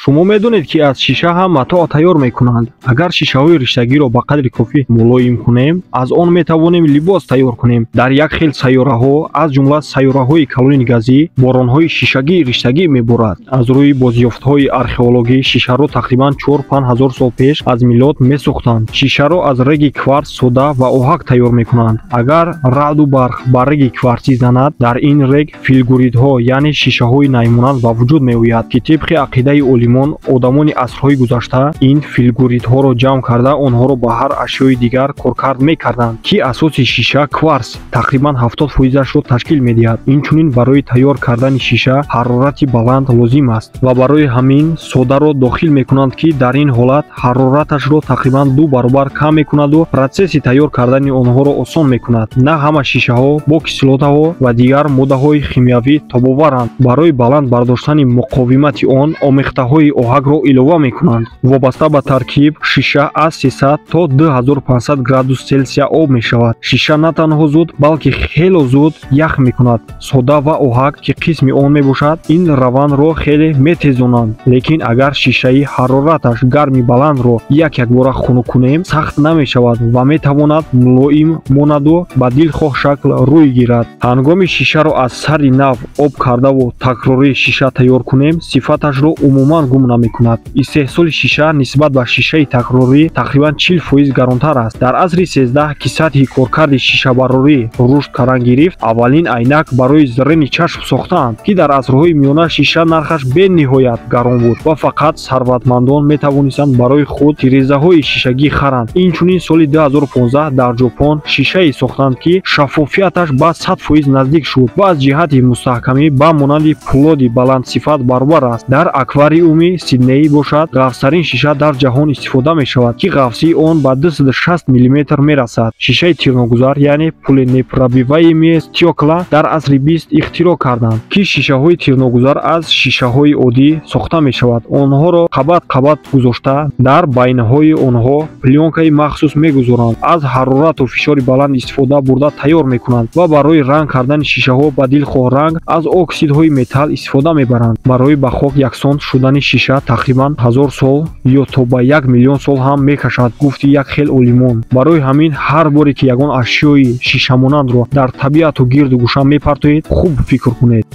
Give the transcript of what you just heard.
шумо медонед ки аз шиша ҳам матоъ тайёр мекунанд. Агар шишаҳои риштагиро ба қадри кофӣ мулоим кунем, аз он метавонем либос тайёр кунем. Дар як хел сайёраҳо, аз ҷумла сайёраҳои калони газӣ, боронҳои шишагии риштагӣ меборад. Аз рӯи бозёфтҳои археологӣ шишаро тақрибан 4-5 ҳазор сол пеш аз милод месохтанд. Шишаро аз реги кварц, сода ва оҳак тайёр мекунанд. Агар раъду барқ ба реги кварцӣ занад, дар ин рег филгуридҳо, яъне шишаҳои наймонанд ба вуҷуд меояд, ки тибқи ақидаи олимон, одамони асрҳои гузашта ин филгуридҳоро ҷамъ карда онҳоро ба ҳар ашёи дигар коркард мекарданд, ки асоси шиша кварц тақрибан 70%-ро ташкил медиҳад. Инчунин барои тайёр кардани шиша ҳарорати баланд лозим аст ва барои ҳамин содаро дохил мекунанд, ки дар ин ҳолат ҳарораташро тақрибан 2 баробар кам мекунаду процесси тайёр кардани онҳоро осон мекунад. На ҳама шишаҳо бо кислотаҳо ва дигар моддаҳои химиявӣ тобоваранд. Барои баланд бардоштани муқовимати он омехтаҳои оҳакро илова мекунанд. Вобаста ба таркиб шиша аз 300 то 2500 градус Цельсия об мешавад. Шиша на танҳо зуд, балки хело зуд ях мекунад. Сода ва оҳак, ки қисми он мебошад, ин равандро хеле метезонанд. Лекин агар шишаи ҳарораташ гарми баландро як бора хунук кунем, сахт намешавад ва метавонад мулоим монаду ба дилхоҳ шакл рӯй гирад. Ҳангоми шишаро аз сари нав об кардаву такрорӣ шиша тайёр кунем, сифаташро умуман гум намекунад. Истеҳсоли шиша нисбат ба шишаи такрорӣ тақрибан 40% гаронтар аст. Дар асри 13 ки сатҳи коркарди шишабарорӣ рушд кардан гирифт, аввалин айнак барои зерени чашм сохтаанд, ки дар асрҳои миёна шиша нархаш бениҳоят гарон буд ва фақат сарватмандон метавонистанд барои худ тирезаҳои шишагӣ харанд. Инчунин соли 2015 дар ҷопон шишае сохтанд, ки шаффофияташ ба 100% наздик шуд ва аз ҷиҳати мустаҳкамӣ ба монанди пулоди баландсифат баробар аст. Дар аквариуми Сидней бошад, ғафстарин шиша дар ҷаҳон истифода мешавад, ки ғафсии он ба 260 мм мерасад. Шишаи тирногузар, яъне пуленепробиваемие стёкла, дар асри 20 ихтироъ карданд, ки шишаҳои тирногузар аз шишаҳои оддӣ сохта мешавад. Онҳоро қабат гузошта, дар байнаҳои онҳо плёнкаи махсус мегузоранд, аз ҳарорату фишори баланд истифода бурда тайёр мекунанд ва барои ранг кардани шишаҳо ба дилхоҳ ранг аз оксидҳои металл истифода мебаранд. Барои ба хок яксон шудани шиша тақрибан 1000 сол ё то ба 1 миллион сол ҳам мекашад, гуфти як хел олимон. Барои ҳамин ҳар боре ки ягон ашёи шишамонандро дар табиату гирду гӯша мепартоед, хуб фикр кунед.